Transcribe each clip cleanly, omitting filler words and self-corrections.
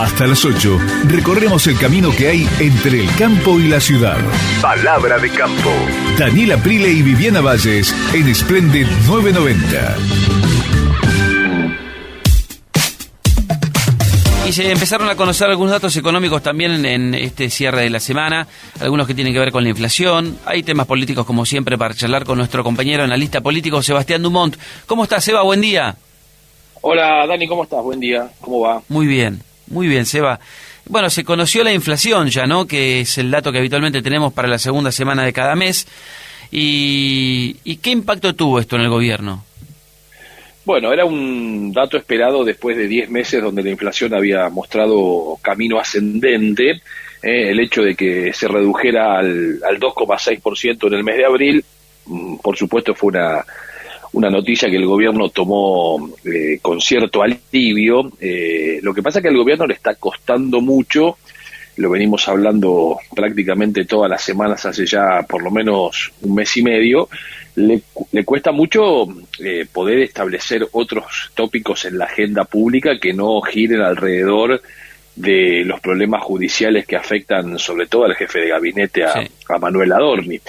Hasta las 8 recorremos el camino que hay entre el campo y la ciudad. Palabra de campo. Daniela Prile y Viviana Valles en Splendid 990. Y se empezaron a conocer algunos datos económicos también en este cierre de la semana, algunos que tienen que ver con la inflación. Hay temas políticos, como siempre, para charlar con nuestro compañero analista político, Sebastián Dumont. ¿Cómo estás, Seba? Buen día. Hola, Dani, ¿cómo estás? Buen día. ¿Cómo va? Muy bien, Seba. Bueno, se conoció la inflación ya, ¿no? Que es el dato que habitualmente tenemos para la segunda semana de cada mes. ¿Y qué impacto tuvo esto en el gobierno? Bueno, era un dato esperado después de 10 meses donde la inflación había mostrado camino ascendente. El hecho de que se redujera al 2,6% en el mes de abril, por supuesto fue una noticia que el gobierno tomó con cierto alivio. Lo que pasa es que al gobierno le está costando mucho, lo venimos hablando prácticamente todas las semanas hace ya por lo menos un mes y medio, le cuesta mucho poder establecer otros tópicos en la agenda pública que no giren alrededor de los problemas judiciales que afectan sobre todo al jefe de gabinete, a Manuel Adorni.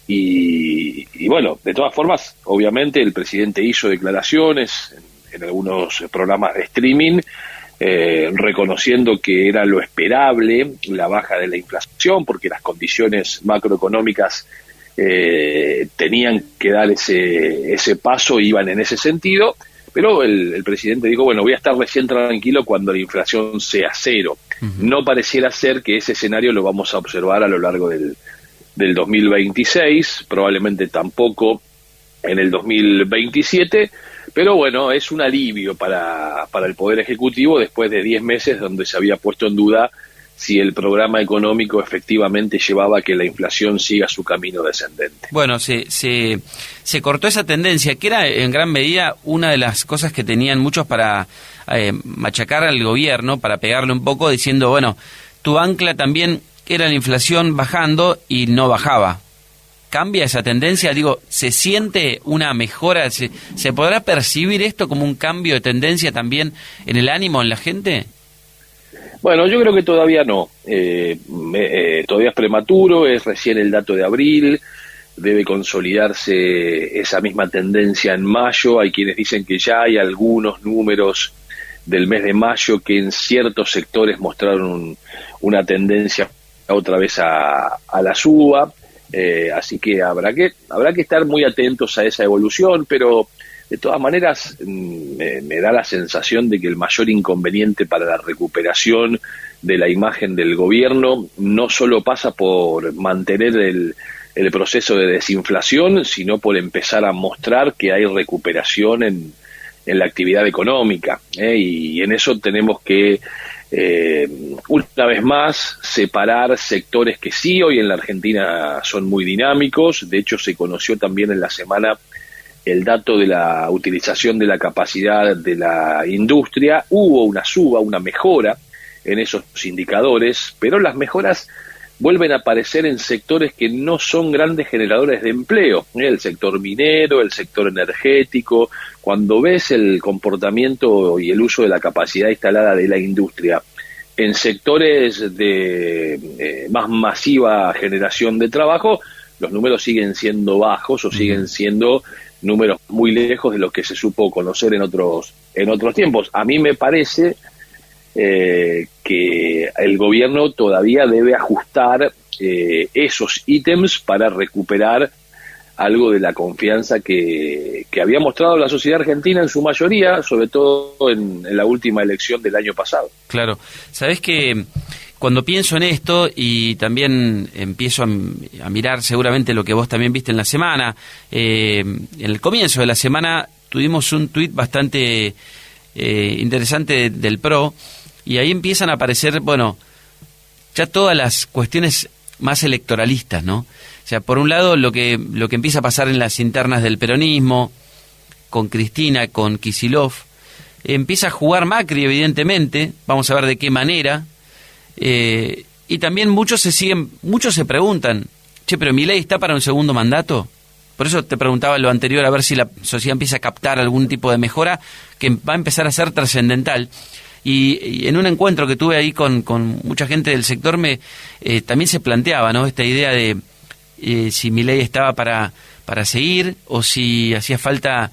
Y bueno, de todas formas, obviamente el presidente hizo declaraciones en algunos programas de streaming, reconociendo que era lo esperable la baja de la inflación, porque las condiciones macroeconómicas tenían que dar ese paso, iban en ese sentido, pero el presidente dijo, bueno, voy a estar recién tranquilo cuando la inflación sea cero. No pareciera ser que ese escenario lo vamos a observar a lo largo del 2026, probablemente tampoco en el 2027, pero bueno, es un alivio para el Poder Ejecutivo después de 10 meses donde se había puesto en duda si el programa económico efectivamente llevaba a que la inflación siga su camino descendente. Bueno, se cortó esa tendencia, que era en gran medida una de las cosas que tenían muchos para machacar al gobierno, para pegarle un poco, diciendo, bueno, tu ancla también era la inflación bajando y no bajaba. ¿Cambia esa tendencia? Digo, ¿se siente una mejora? ¿Se podrá percibir esto como un cambio de tendencia también en el ánimo en la gente? Bueno, yo creo que todavía no. Todavía es prematuro, es recién el dato de abril, debe consolidarse esa misma tendencia en mayo. Hay quienes dicen que ya hay algunos números del mes de mayo que en ciertos sectores mostraron una tendencia otra vez a la suba. Así que habrá que estar muy atentos a esa evolución, pero de todas maneras me da la sensación de que el mayor inconveniente para la recuperación de la imagen del gobierno no solo pasa por mantener el proceso de desinflación, sino por empezar a mostrar que hay recuperación en la actividad económica, y en eso tenemos que una vez más separar sectores que sí hoy en la Argentina son muy dinámicos. De hecho, se conoció también en la semana el dato de la utilización de la capacidad de la industria. Hubo una suba, una mejora en esos indicadores, pero las mejoras vuelven a aparecer en sectores que no son grandes generadores de empleo, el sector minero, el sector energético. Cuando ves el comportamiento y el uso de la capacidad instalada de la industria en sectores de más masiva generación de trabajo, los números siguen siendo bajos o siguen siendo números muy lejos de lo que se supo conocer en otros tiempos. A mí me parece que el gobierno todavía debe ajustar esos ítems para recuperar algo de la confianza que había mostrado la sociedad argentina en su mayoría, sobre todo en la última elección del año pasado. Claro, sabés que cuando pienso en esto y también empiezo a mirar seguramente lo que vos también viste en la semana, en el comienzo de la semana tuvimos un tuit bastante interesante del PRO, y ahí empiezan a aparecer, bueno, ya todas las cuestiones más electoralistas, ¿no? O sea, por un lado lo que empieza a pasar en las internas del peronismo, con Cristina, con Kicillof, empieza a jugar Macri, evidentemente, vamos a ver de qué manera, y también muchos se preguntan, che, pero ¿Milei está para un segundo mandato? Por eso te preguntaba lo anterior, a ver si la sociedad empieza a captar algún tipo de mejora que va a empezar a ser trascendental. Y en un encuentro que tuve ahí con mucha gente del sector, también se planteaba, ¿no?, esta idea de si Milei estaba para seguir, o si hacía falta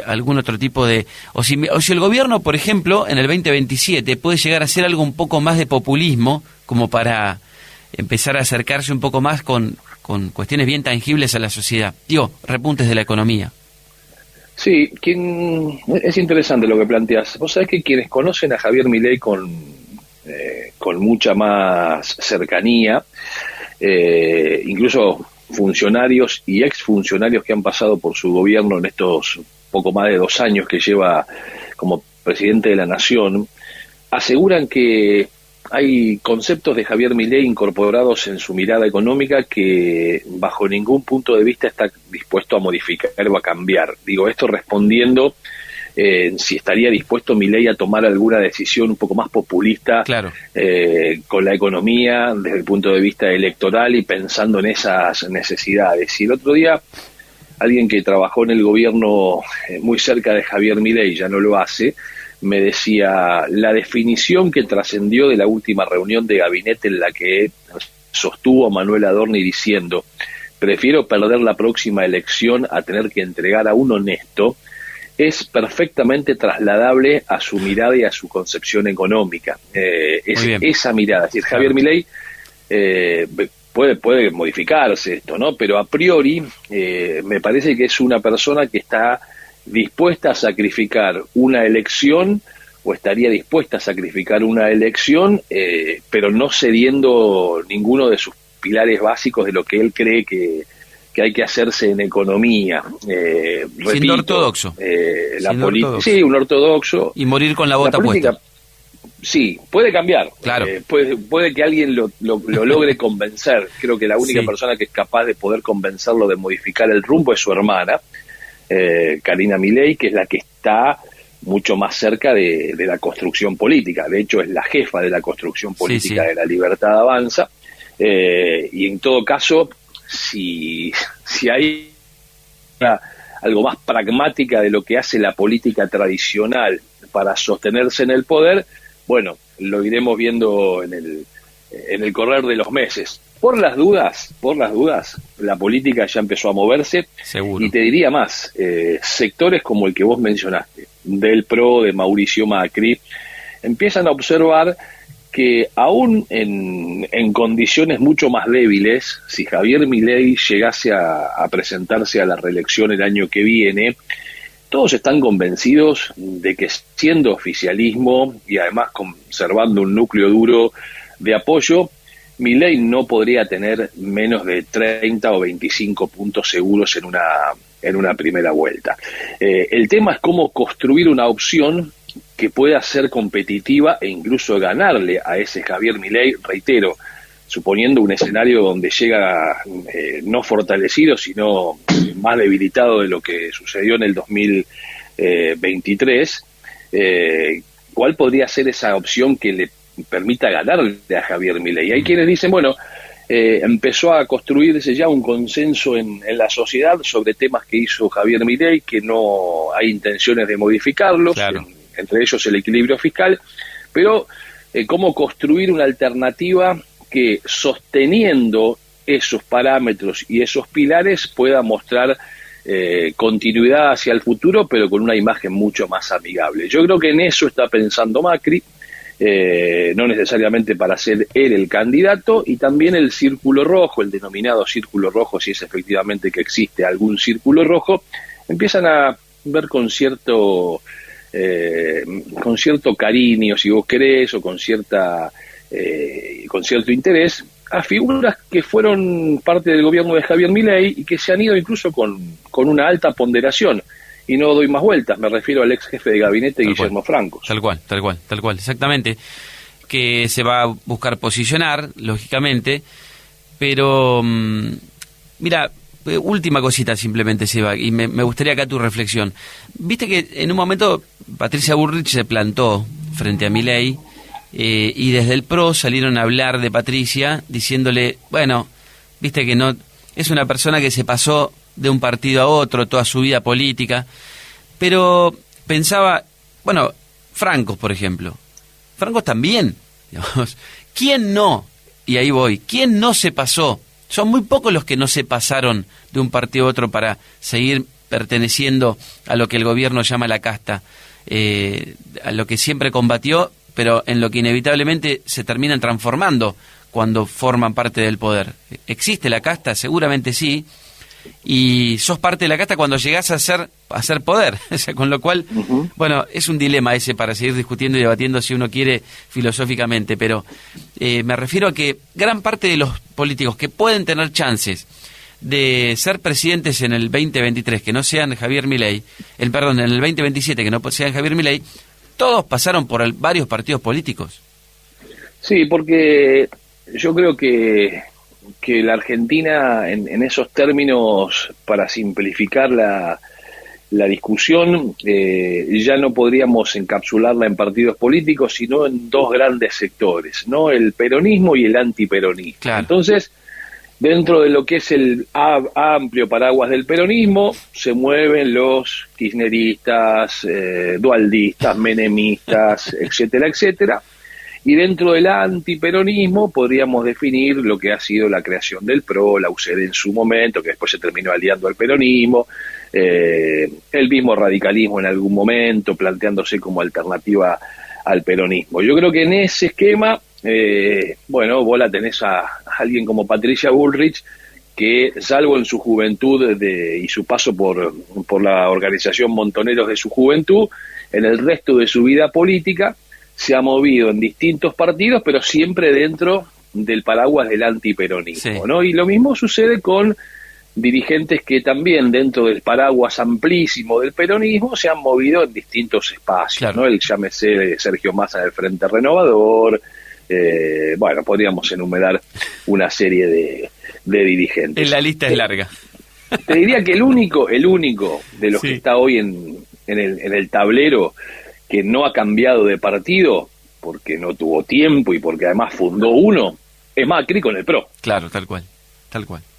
algún otro tipo de... O si el gobierno, por ejemplo, en el 2027 puede llegar a hacer algo un poco más de populismo, como para empezar a acercarse un poco más con cuestiones bien tangibles a la sociedad. Digo, repuntes de la economía. Sí, es interesante lo que planteas. Vos sabés que quienes conocen a Javier Milei con mucha más cercanía, incluso funcionarios y exfuncionarios que han pasado por su gobierno en estos poco más de 2 años que lleva como presidente de la nación, aseguran que hay conceptos de Javier Milei incorporados en su mirada económica que bajo ningún punto de vista está dispuesto a modificar o a cambiar. Digo, esto respondiendo si estaría dispuesto Milei a tomar alguna decisión un poco más populista, claro, con la economía desde el punto de vista electoral y pensando en esas necesidades. Y el otro día alguien que trabajó en el gobierno muy cerca de Javier Milei, ya no lo hace, me decía, la definición que trascendió de la última reunión de gabinete en la que sostuvo a Manuel Adorni diciendo: prefiero perder la próxima elección a tener que entregar a un honesto, es perfectamente trasladable a su mirada y a su concepción económica. Es esa mirada. Es decir, Javier Milei puede modificarse esto, ¿no? Pero a priori me parece que es una persona que está dispuesta a sacrificar una elección, o estaría dispuesta a sacrificar una elección, pero no cediendo ninguno de sus pilares básicos de lo que él cree que hay que hacerse en economía. Repito, siendo ortodoxo. Sí, un ortodoxo. Y morir con la bota puesta. Sí, puede cambiar. Claro. Puede que alguien lo logre convencer. Creo que la única persona que es capaz de poder convencerlo de modificar el rumbo es su hermana, Karina Milei, que es la que está mucho más cerca de la construcción política. De hecho, es la jefa de la construcción política de La Libertad Avanza. Y en todo caso, si hay algo más pragmática de lo que hace la política tradicional para sostenerse en el poder, bueno, lo iremos viendo en el correr de los meses. Por las dudas, la política ya empezó a moverse. Seguro. Y te diría más, sectores como el que vos mencionaste, del PRO, de Mauricio Macri, empiezan a observar que aún en condiciones mucho más débiles, si Javier Milei llegase a presentarse a la reelección el año que viene, todos están convencidos de que, siendo oficialismo y además conservando un núcleo duro de apoyo, Milei no podría tener menos de 30 o 25 puntos seguros en una primera vuelta. El tema es cómo construir una opción que pueda ser competitiva e incluso ganarle a ese Javier Milei, reitero, suponiendo un escenario donde llega no fortalecido, sino más debilitado de lo que sucedió en el 2023, ¿cuál podría ser esa opción que le permita ganarle a Javier Milei? Hay quienes dicen, bueno, empezó a construirse ya un consenso en la sociedad sobre temas que hizo Javier Milei, que no hay intenciones de modificarlos, claro, entre ellos el equilibrio fiscal, pero cómo construir una alternativa que, sosteniendo esos parámetros y esos pilares, pueda mostrar continuidad hacia el futuro, pero con una imagen mucho más amigable. Yo creo que en eso está pensando Macri, no necesariamente para ser él el candidato, y también el círculo rojo, el denominado círculo rojo, si es efectivamente que existe algún círculo rojo, empiezan a ver con cierto cariño, si vos querés, o con cierto interés a figuras que fueron parte del gobierno de Javier Milei y que se han ido incluso con una alta ponderación. Y no doy más vueltas, me refiero al ex jefe de gabinete, Guillermo Franco. Tal cual, exactamente. Que se va a buscar posicionar, lógicamente, pero mira, última cosita simplemente, Seba, y me gustaría acá tu reflexión. Viste que en un momento Patricia Bullrich se plantó frente a Milei, y desde el PRO salieron a hablar de Patricia diciéndole, bueno, viste que no es una persona que se pasó de un partido a otro toda su vida política, pero pensaba, bueno, Franco, por ejemplo, francos también, digamos. ¿Quién no? Y ahí voy. ¿Quién no se pasó? Son muy pocos los que no se pasaron de un partido a otro para seguir perteneciendo a lo que el gobierno llama la casta, a lo que siempre combatió, pero en lo que inevitablemente se terminan transformando cuando forman parte del poder. ¿Existe la casta? Seguramente sí. Y sos parte de la casta cuando llegás a ser poder. O sea, con lo cual, bueno, es un dilema ese para seguir discutiendo y debatiendo si uno quiere filosóficamente, pero me refiero a que gran parte de los políticos que pueden tener chances de ser presidentes en el 2023, que no sean Javier Milei, en el 2027, que no sean Javier Milei, todos pasaron por varios partidos políticos. Sí, porque yo creo que la Argentina, en esos términos, para simplificar la discusión, ya no podríamos encapsularla en partidos políticos, sino en dos grandes sectores, ¿no? El peronismo y el antiperonismo. Claro. Entonces, dentro de lo que es el amplio paraguas del peronismo, se mueven los kirchneristas, dualdistas, menemistas, etcétera, etcétera. Y dentro del antiperonismo podríamos definir lo que ha sido la creación del PRO, la UCD en su momento, que después se terminó aliando al peronismo, el mismo radicalismo en algún momento, planteándose como alternativa al peronismo. Yo creo que en ese esquema, bueno, vos la tenés a alguien como Patricia Bullrich, que salvo en su juventud y su paso por la organización Montoneros de su juventud, en el resto de su vida política, se ha movido en distintos partidos, pero siempre dentro del paraguas del antiperonismo, sí, ¿no? Y lo mismo sucede con dirigentes que también dentro del paraguas amplísimo del peronismo se han movido en distintos espacios, claro, ¿no? El llámese de Sergio Massa del Frente Renovador, bueno, podríamos enumerar una serie de dirigentes. La lista es larga. Te diría que el único de los que está hoy en el tablero que no ha cambiado de partido, porque no tuvo tiempo y porque además fundó uno, es Macri con el PRO. Claro, tal cual,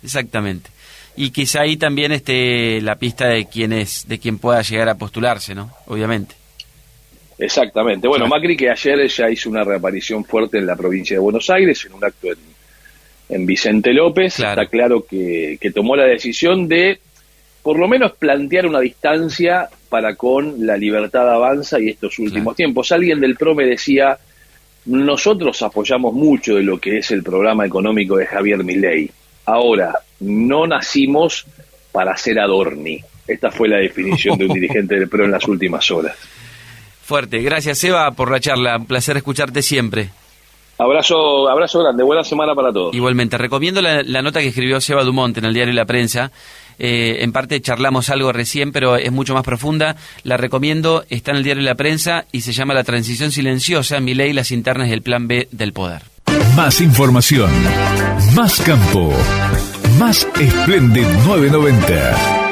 exactamente. Y quizá ahí también esté la pista de quién pueda llegar a postularse, ¿no? Obviamente. Exactamente. Bueno, claro. Macri, que ayer ya hizo una reaparición fuerte en la provincia de Buenos Aires, en un acto en Vicente López, claro. Está claro que tomó la decisión de por lo menos plantear una distancia para con la Libertad Avanza y estos últimos tiempos. Alguien del PRO me decía, nosotros apoyamos mucho de lo que es el programa económico de Javier Milei. Ahora, no nacimos para ser Adorni. Esta fue la definición de un dirigente del PRO en las últimas horas. Fuerte. Gracias, Eva, por la charla. Un placer escucharte siempre. Abrazo grande. Buena semana para todos. Igualmente. Recomiendo la nota que escribió Seba Dumont en el diario La Prensa. En parte charlamos algo recién, pero es mucho más profunda. La recomiendo, está en el diario La Prensa y se llama La transición silenciosa, Milei, las internas del plan B del poder. Más información, más campo, más Splendid 990.